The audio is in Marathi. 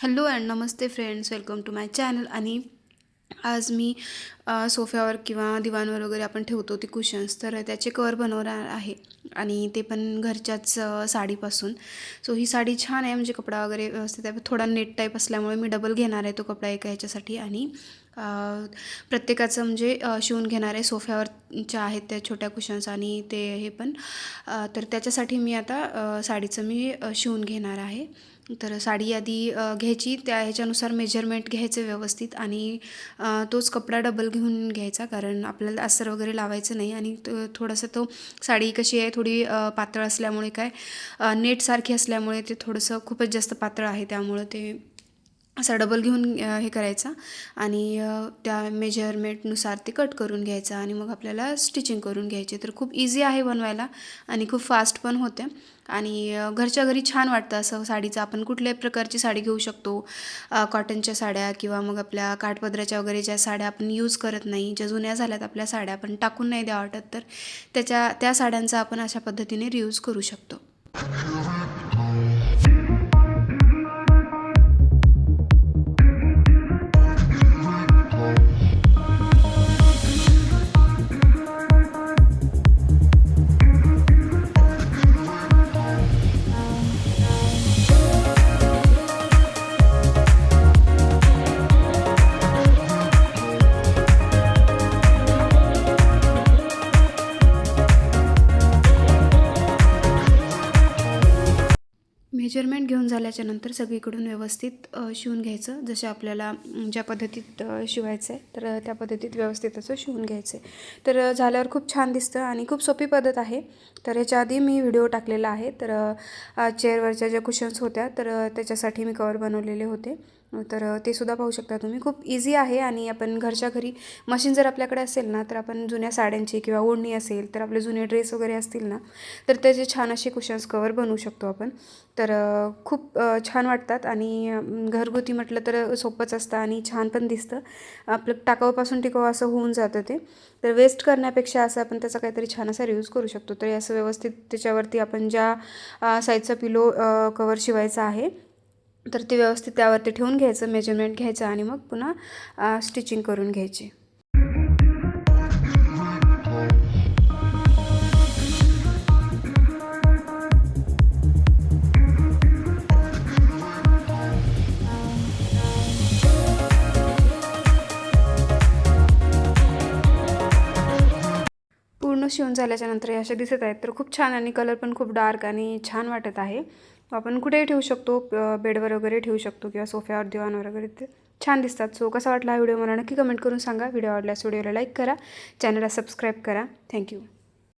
हॅलो अँड नमस्ते friends, welcome to my channel. आणि आज मी सोफ्यावर किंवा दिवाणवर वगैरे आपण ठेवतो ते कुशन्स, तर त्याचे कवर बनवणार आहे. आणि ते पण घरच्याच साडीपासून. सो ही साडी छान आहे, म्हणजे कपडा वगैरे व्यवस्थित आहे. थोडा नेट टाईप असल्यामुळे मी डबल घेणार आहे तो कपडा एका ह्याच्यासाठी. आणि प्रत्येकाचं म्हणजे शिवून घेणार आहे. सोफ्यावरच्या आहेत त्या छोट्या कुशन्स आणि ते हे पण. तर त्याच्यासाठी मी आता साडीचं मी शिवून घेणार आहे. तर साडी आधी घ्यायची, त्या ह्याच्यानुसार मेजरमेंट घ्यायचं व्यवस्थित. आणि तोच कपडा डबल घेऊन घ्यायचा, कारण आपल्याला अस्तर वगैरे लावायचं नाही. आणि थोडंसं तो साडी कशी आहे, थोडी पातळ असल्यामुळे काय नेटसारखी असल्यामुळे ते थोडंसं खूपच जास्त पातळ आहे, त्यामुळं ते असा डबल घेऊन हे करायचा. आणि त्या मेजरमेंटनुसार ते कट करून घ्यायचं आणि मग आपल्याला स्टिचिंग करून घ्यायची. तर खूप इझी आहे बनवायला आणि खूप फास्ट पण होते. आणि घरच्या घरी छान वाटतं असं साडीचं. आपण कुठल्याही प्रकारची साडी घेऊ शकतो, कॉटनच्या साड्या किंवा मग आपल्या काठपदराच्या वगैरे ज्या साड्या आपण यूज करत नाही, ज्या जुन्या झाल्यात आपल्या साड्या, आपण टाकून नाही द्या वाटत, तर त्या साड्यांचा आपण अशा पद्धतीने रियूज करू शकतो. मेजरमेंट घेऊन झाल्याच्या नंतर सगळीकडून व्यवस्थित शिवून घ्यायचं. जसे आपल्याला ज्या पद्धतीत शिवायचं आहे, तर त्या पद्धतीत व्यवस्थित असं शिवून घ्यायचं आहे. तर झाल्यावर खूप छान दिसतं आणि खूप सोपी पद्धत आहे. तर ह्याच्या आधी मी व्हिडिओ टाकलेला आहे. तर चेअरवरच्या ज्या कुशन्स होत्या, तर त्याच्यासाठी मी कवर बनवलेले होते. तर ते सुद्धा पाहू शकता तुम्ही. खूप इझी आहे. आणि आपण घरच्या घरी मशीन जर आपल्याकडे असेल ना, तर आपण जुन्या साड्यांची किंवा ओढणी असेल, तर आपले जुने ड्रेस वगैरे असतील ना, तर त्याचे छान असे कुशन्स कवर बनवू शकतो आपण. तर खूप छान वाटतात. आणि घरगुती म्हटलं तर सोपंच असतं आणि छान पण दिसतं. आपलं टाकाऊपासून टिकाऊ असं होऊन जातं ते. तर वेस्ट करण्यापेक्षा असं आपण त्याचा काहीतरी छान असा रियूज करू शकतो. तर असं व्यवस्थित त्याच्यावरती आपण ज्या साईजचा पिलो कवर शिवायचा आहे, तर ते व्यवस्थित त्यावरती ठेवून घ्यायचं, मेजरमेंट घ्यायचं आणि मग पुन्हा स्टिचिंग करून घ्यायची. पूर्ण शिवून झाल्याच्या नंतर हे अशा दिसत आहेत. तर खूप छान आणि कलर पण खूप डार्क आणि छान वाटत आहे. आपण कुठेही ठेवू शकतो, बेडवर वगैरे ठेवू शकतो किंवा सोफ्यावर, दिवाणवर वगैरे, ते छान दिसतात. सो कसा वाटला हा व्हिडिओ मला नक्की कमेंट करून सांगा. व्हिडिओ आवडल्यास व्हिडिओला लाईक करा, चॅनलला सबस्क्राईब करा. थँक्यू.